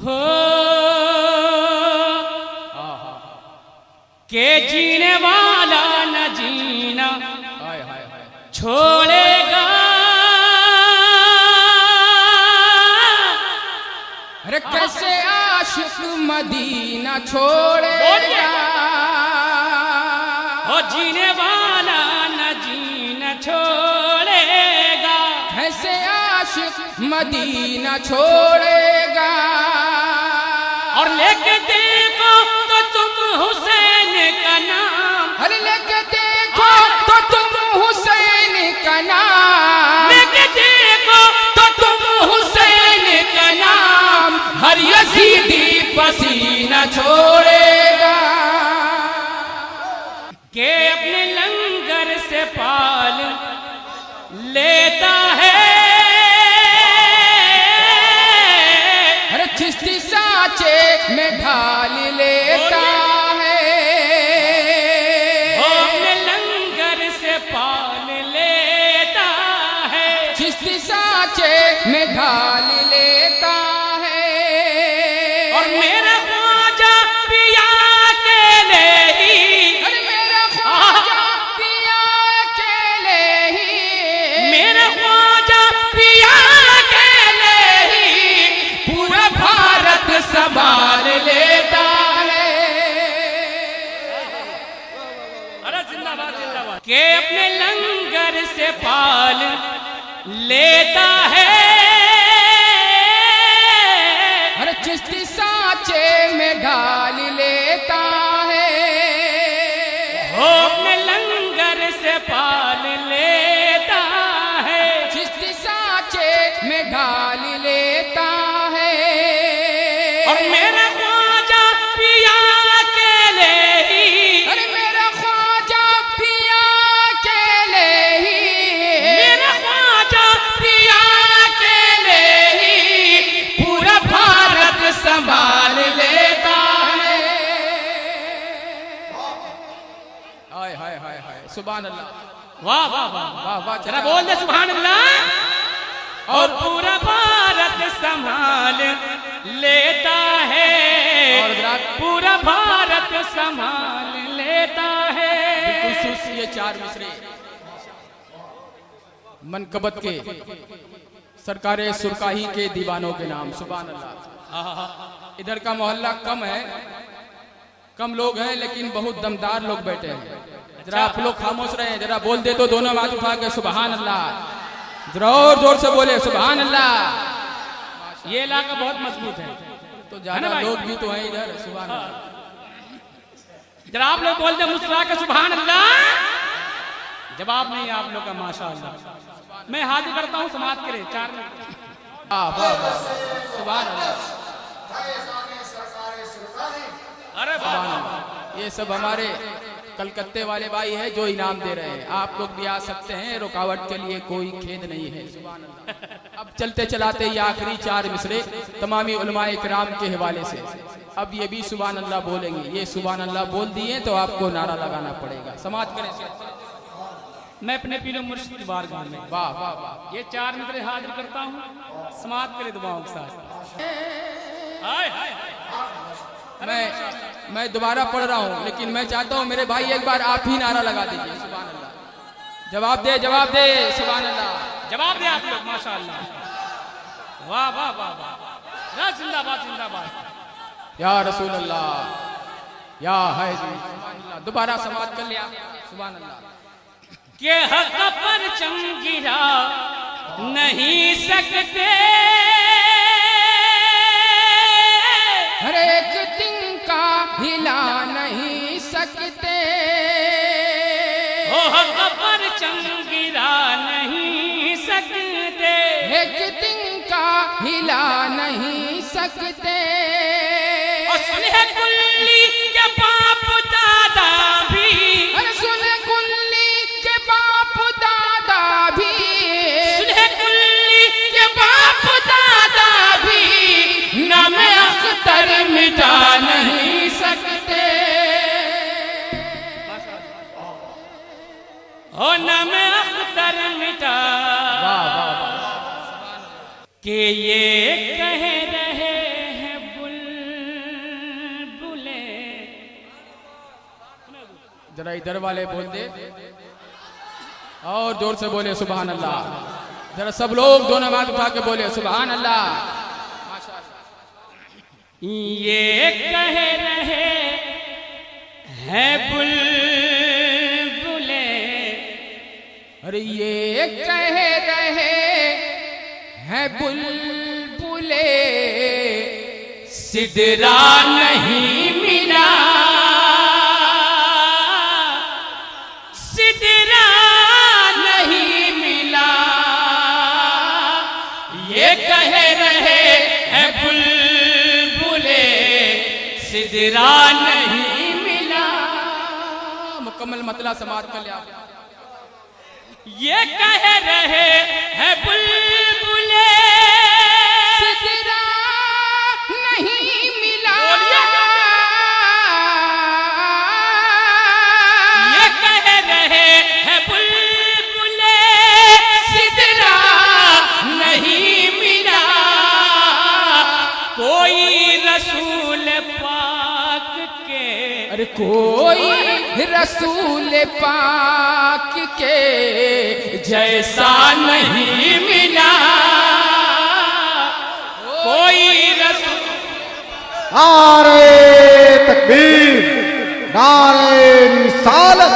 हो के जीने वाला न जीना छोड़ेगा। अरे कैसे आशिक मदीना छोड़ेगा। हो जीने वाला न जीना छोड़ेगा। कैसे आशिक मदीना छोड़ेगा। और लेके देखो तो तुम हुसैन का नाम। अरे लेके देखो तो तुम हुसैन का नाम। लेके देखो तो तुम हुसैन का नाम। हर यजीदी पसीना छोड़ेगा। के अपने लंगर से पाल लेता है। हर चिश्ती साँचे में ढाल लेता है। वो अपने लंगर से पाल लेता है। चिश्ती साँचे में ढाल लेता है। और मेरा ख्वाजा पिया अकेले ही। अरे मेरा ख्वाजा पिया अकेले ही। मेरा ख्वाजा पिया अकेले ही पूरा भारत संभाल लेता है। अरे जिंदाबाद जिंदाबाद। के अपने लंगर से पाल लेता है। हर चिश्ती साँचे में ढाल लेता है। वो अपने लंगर से पाल लेता है। चिश्ती साँचे में ढाल लेता है। और मेरा ख्वाजा पिया अकेले ही। अरे मेरा ख्वाजा पिया अकेले ही। मेरा ख्वाजा पिया अकेले ही पूरा भारत संभाल लेता है। हाय हाय हाय हाय सुभान अल्लाह। वाह वाह वाह वाह वाह जरा बोल दे सुभान अल्लाह। और पूरा भारत संभाल लेता है। और जरा पूरा भारत संभाल लेता है। खुसूस ये चार मिसरे मनकबत के सरकारे सुरकाही के दीवानों के नाम। सुभान अल्लाह। इधर का मोहल्ला कम है, कम लोग हैं, लेकिन बहुत दमदार लोग बैठे हैं। जरा आप लोग खामोश रहे, जरा बोल दे तो दोनों हाथ उठा के सुभान अल्लाह। जरा और जोर से बोले सुभान अल्लाह। ये इलाका बहुत मजबूत है। तो है ना ज्यादा भाई? लोग भी तो हैं इधर। सुभान अल्लाह। जरा आप लोग बोल दे मुस्कुरा के सुभान अल्लाह। जवाब नहीं आप लोग का माशाअल्लाह। मैं हाजिर करता हूँ समाज के लिए 4 मिनट। वाह वाह वाह सुभान अल्लाह। अरे सुभान अल्लाह। ये सब हमारे कलकत्ते वाले भाई है जो इनाम दे रहे हैं। आप लोग भी आ सकते हैं, रुकावट के लिए कोई खेद नहीं है। सुभान अल्लाह। अब चलते चलाते ये आखिरी 4 मिसरे तमामी उलमाए किराम के हवाले से अब ये भी सुभान अल्लाह बोलेंगे। ये सुभान अल्लाह बोल दिए तो आपको नारा लगाना पड़ेगा। समाज करें। मैं अपने पीरो मुर्शिद बारगाह में वाह वाह वाह। ये 4 मिसरे हाजिर करता हूँ समाज के लिए दुआओं के साथ। हाय हाय मैं दोबारा पढ़ रहा हूँ, लेकिन मैं चाहता हूँ मेरे भाई एक बार आप ही नारा लगा दीजिए। सुभान अल्लाह। जवाब दे सुभान अल्लाह। जवाब दे आप लोग माशाअल्लाह। वाह वाह वाह वाह। जिंदाबाद जिंदाबाद। या रसूल अल्लाह या है सुभान अल्लाह। दोबारा समाप्त कर लिया। सुभान अल्लाह। के हक पर चमगिरा नहीं सकते। हर एक दिन का हिला नहीं सकते। ओ हक पर चमगिरा नहीं सकते। एक दिन का हिला नहीं सकते। और सुलह कुल्ली के बाप दादा भी। अरे सुलह कुल्ली के बाप दादा भी। सुलह कुल्ली के बाप दादा भी नाम अख्तर मिटा नहीं सकते। हो नाम अख्तर मिटा। वाह वाह वाह। कि ये कह रहे हैं जरा इधर वाले बोल दे और जोर से बोले सुभान अल्लाह। जरा सब लोग दोनों हाथ उठा के बोले सुभान अल्लाह। ये कह रहे हैं बुलबुले, अरे ये कह रहे हैं बुलबुले, सिदरा नहीं मिला, सिदरा नहीं मिला। ये कह रहे हैं बुलबुले, सिदरा नहीं मिला। मुकम्मल मतला समाज कर लिया। ये कह रहे हैं बुलबुले, सिदरा नहीं मिला। ये कह रहे हैं बुलबुले, सिदरा नहीं मिला। कोई रसूल पाक के, अरे कोई रसूल पाक के जैसा नहीं मिला। कोई रसूल, नारे तकबीर, नारे रिसालत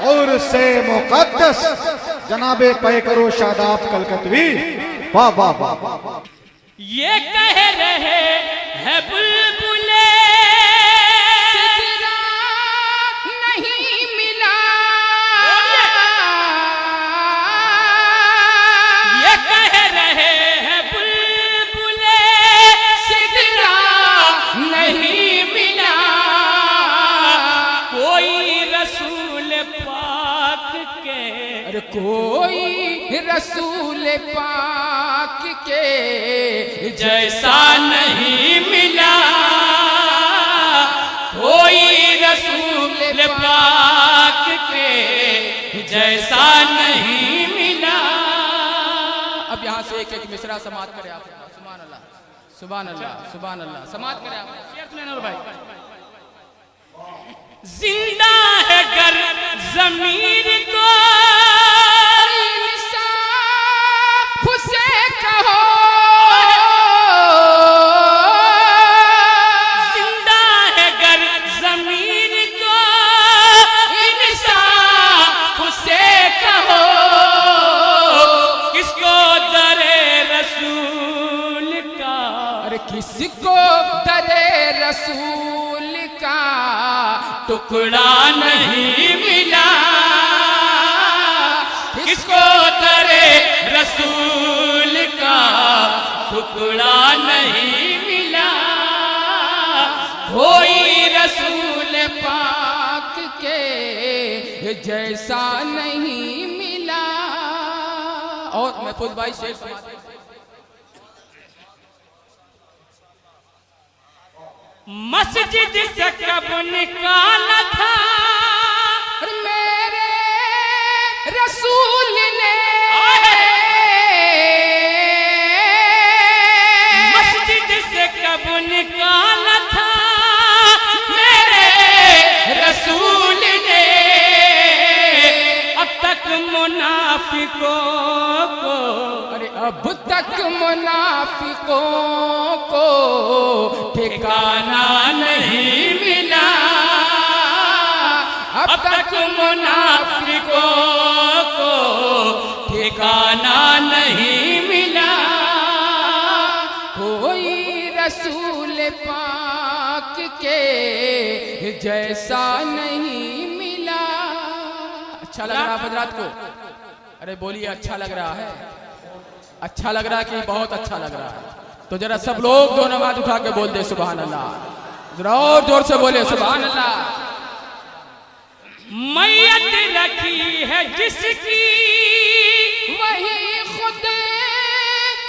और से मुकद्दस जनाबे पैकरो शादाब कलकतवी। वाह वाह वाह वाह। ये कह रहे हैं बुलबुले, सिदरा नहीं मिला। ये कह रहे हैं बुलबुले, सिदरा नहीं मिला। कोई रसूल पाक के, अरे कोई रसूल पाक के जैसा नहीं मिला। कोई रसूल पाक के जैसा नहीं मिला। अब यहाँ से एक एक मिसरा समाप्त करें आप। सुभान अल्लाह, सुभान अल्लाह, सुभान अल्लाह। समाप्त करें आप। शेर सुने नूर भाई। जिंदा है गर ज़मीर को, इंसाफ से कहो। जिंदा है गर ज़मीर को, इंसाफ से कहो। किसको दरे रसूल का, अरे किसको दरे रसूल का टुकड़ा नहीं मिला। किसको दरे रसूल का टुकड़ा नहीं मिला। कोई रसूल पाक के जैसा नहीं मिला। और महफूज भाई शेर समाप्त। मस्जिद से कब निकाला था मेरे रसूल ने, मस्जिद से कब निकाला था मेरे रसूल ने। अब तक मुनाफिकों को, अरे अब तक मुनाफिकों को ठिकाना नहीं मिला। अब तक मुनाफिकों को ठिकाना नहीं मिला। कोई रसूल पाक के जैसा नहीं मिला। अच्छा लग रहा है हजरात को? अरे बोलिए अच्छा लग रहा है? अच्छा लग रहा है कि बहुत अच्छा लग रहा है? तो जरा सब लोग दोनों हाथ उठा के बोल दे सुभान अल्लाह। जरा और जोर से बोले सुभान अल्लाह। मैयत रखी है जिसकी वही खुद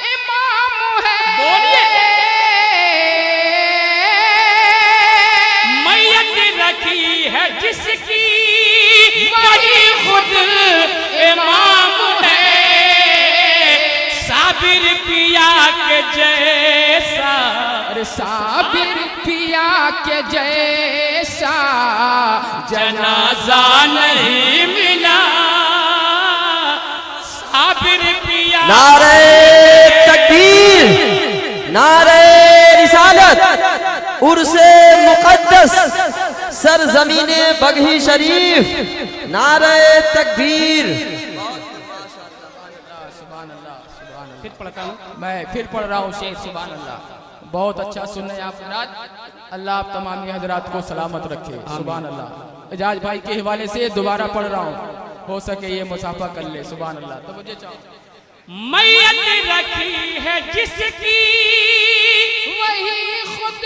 इमाम है। बोलिए। मैयत रखी है जिसकी वही खुद इमाम है। साबिर पिया के जैसा अरे साबिर पिया के जैसा जनाजा नहीं मिला, साबिर पिया। नारे तकबीर, नारे रिसालत, उर्से मुकद्दस, सरजमीने बगही शरीफ, नारे तकबीर। फिर पढ़ता हूँ, मैं फिर पढ़ रहा हूँ शेर। सुभान अल्लाह, बहुत अच्छा सुन रहे हैं आप हजरात। अल्लाह आप तमामी हजरात को सलामत रखे। सुभान अल्लाह। एजाज भाई के हवाले से दोबारा पढ़ रहा हूँ, हो सके ये मुसाफा कर ले। सुभान अल्लाह। तो मुझे चाहो मैयत रखी है जिसकी वही खुद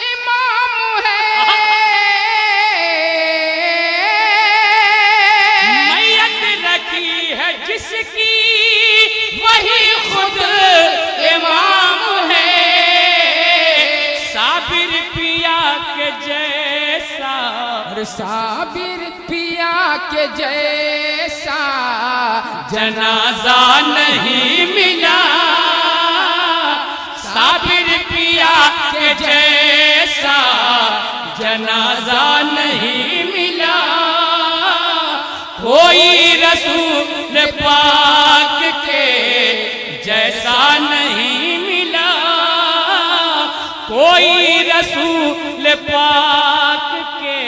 इमाम है, मैयत रखी है जिसकी वही खुद इमाम है, साबिर पिया के जैसा। अरे साबिर पिया के जैसा जनाजा नहीं मिला, साबिर पिया के जैसा जनाजा नहीं मिला, कोई रसूल पाक के जैसा नहीं मिला, कोई रसूल पाक के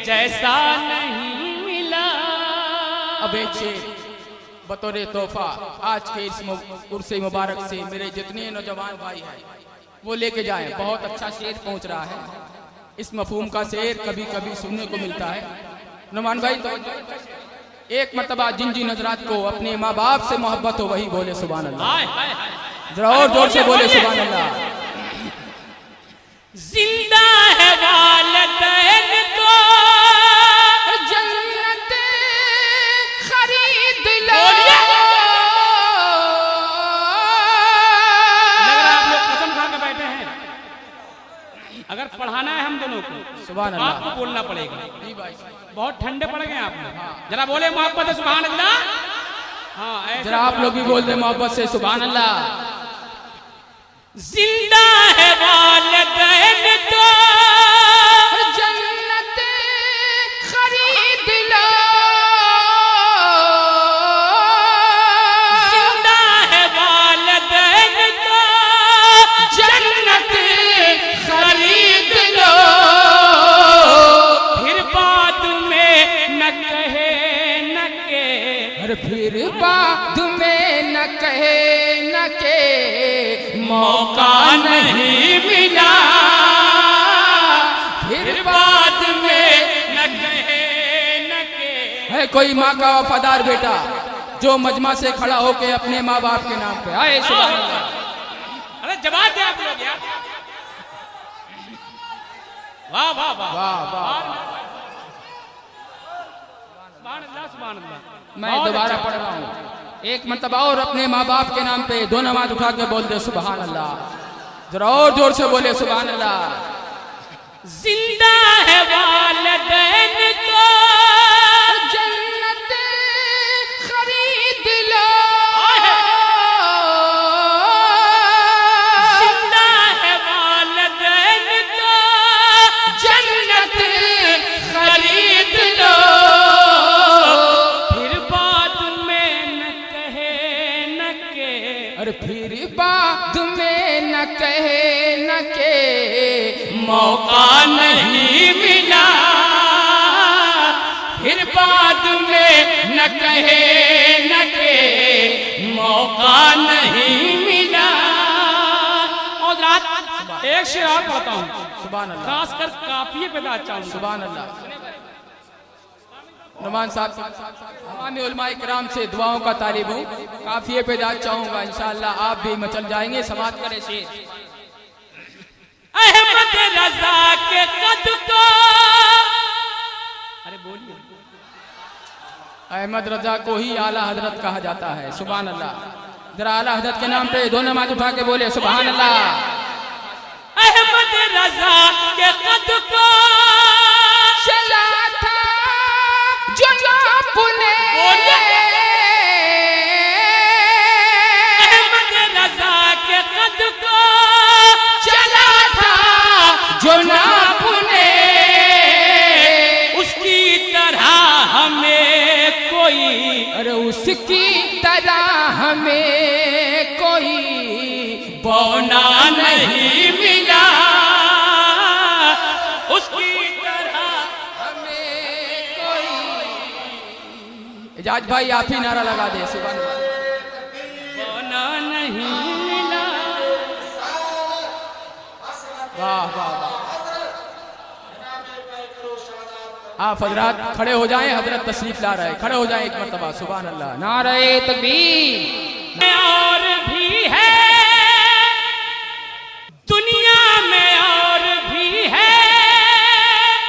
जैसा नहीं मिला। अब एक शेर बतौर तोहफा आज के इस उर्से मुबारक से मेरे जितने नौजवान भाई हैं वो लेके जाएं। बहुत अच्छा शेर पहुंच रहा है। इस मफहूम का शेर कभी कभी सुनने को मिलता है। नुमान भाई तो एक मर्तबा जिन जिन हजरात को अपने माँ बाप से मोहब्बत हो वही बोले सुभान अल्लाह। जरा और जोर से बोले सुभान अल्लाह। जिंदा है वालिदैन तो जन्नत खरीद लो। लग रहा है आप लोग कसम खा के बैठे हैं। अगर पढ़ाना है हम दोनों को सुभान तो अल्लाह। आपको बोलना पड़ेगा। जी भाई, बहुत ठंडे पड़ गए आप लोग। जरा बोले मोहब्बत से सुभान अल्लाह। हाँ ऐसे जरा आप लोग भी बोल दे मोहब्बत से सुभान अल्लाह। जिंदा है वालिदैन तो जन्नत खरीद लो। जिंदा है वालिदैन तो जन्नत खरीद लो, फिर बाद में न कहे न के। और फिर बाद में न कहे न के मौका नहीं मिला, फिर बाद में न कहे न के। है कोई माँ का वफादार बेटा जो मजमा से खड़ा होके अपने माँ बाप के नाम पे आए सुभान अल्लाह। अरे जवाब दे आप लोग यार। वाह वाह वाह वाह वाह। सुभान अल्लाह सुभान अल्लाह। मैं दोबारा पढ़ रहा हूँ। एक मर्तबा और अपने माँ बाप के नाम पे दो नमाज उठा के बोल दे सुभान अल्लाह। जरा और जोर से बोले सुभान अल्लाह। जिंदा है वालिदैन तो जन्नत खरीद लो। जिंदा है वालिदैन तो जन्नत खरीद लो, फिर बाद में न कहे न के। और फिर बाद में न कहे न के मौका नहीं मिला, फिर बाद में न कहे न के मौका नहीं मिला। और रात एक शेर और पढ़ता हूँ, सुभान अल्लाह। खासकर काफिये पे दाद चाहूंगा। सुभान अल्लाह। नुमान साहब तमाम उलमा इकराम से दुआओं का तालिब हूँ। काफिये पे दाद चाहूंगा, इंशाअल्लाह आप भी मचल जाएंगे। समाप्त करें शेर। अहमद रजा के कद को, अरे बोलिए। अहमद रजा को ही आला हजरत कहा जाता है। सुभान अल्लाह। जरा आला हजरत के नाम पे दो नमाज उठा के बोले सुभान अल्लाह। अहमद रजा के कद को चला था जो अपने अहमद रजा के कद को नहीं मिला, उसकी तरह हमें कोई। एजाज भाई आप ही नारा लगा दे, सुभान अल्लाह। बना नहीं मिला। वाह वाह वाह। आप हजरात खड़े हो जाएं, हजरत तशरीफ ला रहे हैं, खड़े हो जाएं एक मर्तबा। सुभान अल्लाह, नारे तकबीर। और भी है दुनिया में, और भी है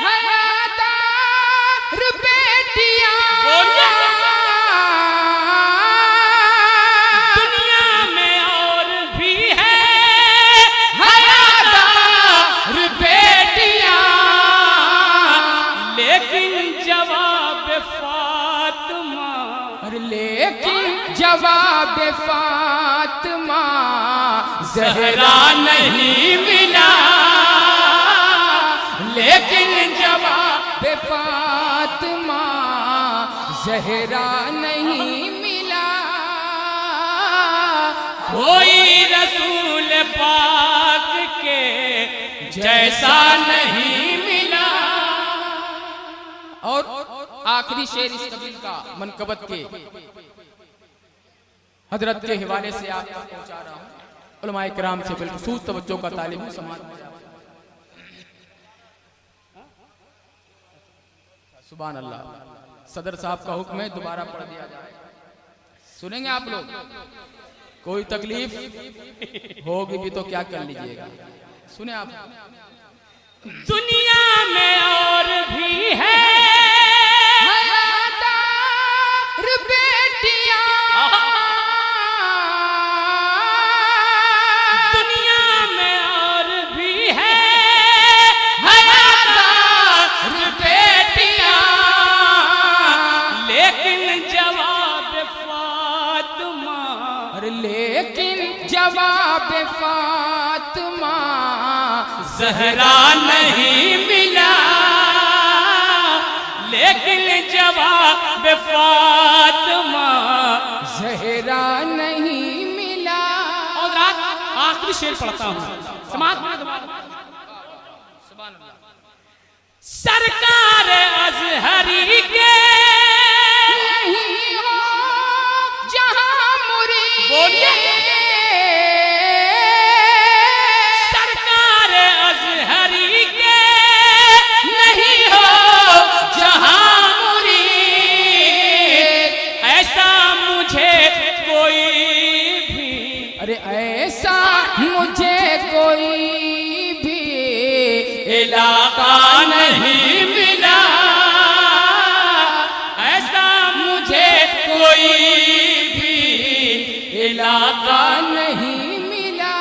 हयादार बेटियां, दुनिया में और भी है हयादार बेटियां, लेकिन जवाब फातिमा, अरे लेकिन जवाब फातिमा ज़हरा नहीं मिला, लेकिन जवाब फातिमा ज़हरा नहीं मिला। कोई रसूल पाक के जैसा नहीं मिला। और आखिरी शेर इस कबील का मनकबत के हजरत के हवाले से आप तक पहुंचा रहा हूं, उलमाए किराम से बिलखुसूस तवज्जो का तालिब हूं समाज में। सुभान अल्लाह। सदर साहब का हुक्म है, दोबारा पढ़ दिया जाए, सुनेंगे आप लोग। कोई तकलीफ होगी भी तो क्या कर लीजिएगा, सुने आप। दुनिया में और भी है हयादार बेटियां, दुनिया में और भी है हयादार बेटियां, लेकिन जवाब फातिमा, अरे लेकिन जवाब फातिमा ज़हरा नहीं मिला, लेकिन जवाब फातिमा ज़हरा नहीं मिला। और रात आखिरी शेर पढ़ता हूँ, समाज में। सरकार अज़हरी के नहीं हो जहां मुरीद, बोलिए। सरकार अज़हरी के नहीं हो जहां मुरीद, ऐसा मुझे कोई भी, अरे ऐसा मुझे कोई भी इलाका नहीं मिला, ऐसा मुझे कोई भी इलाका नहीं मिला।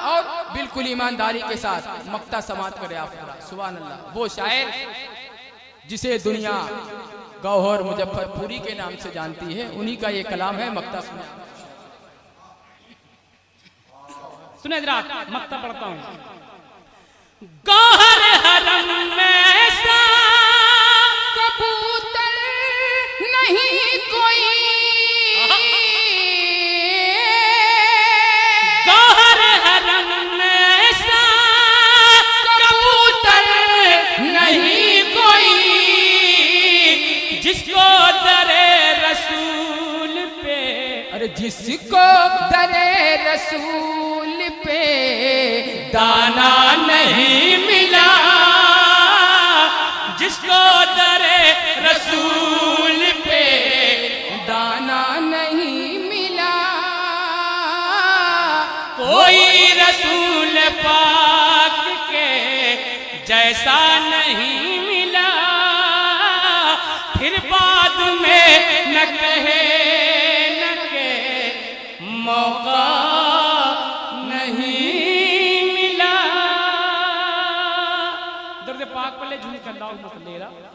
और बिल्कुल ईमानदारी के साथ मक्ता समात करे आप। सुभान अल्लाह। वो शायर जिसे दुनिया गौहर मुजफ्फरपुरी के नाम से जानती है, उन्हीं का ये कलाम है, मक्ता सुना। सुने जरा, मक्ता पढ़ता हूँ। गौहर हरम में सा कबूतर नहीं कोई, गौहर हरम में सा कबूतर नहीं कोई, जिसको दरे रसूल पे, अरे जिसको दरे रसूल पे दाना नहीं मिला, जिसको दरे रसूल पे दाना नहीं मिला। कोई रसूल पाक के जैसा नहीं मिला, फिर बाद में न कहे न के मौका नहीं मिला। दर्द पाक पल्ले झूम कर लाओ मत लेरा।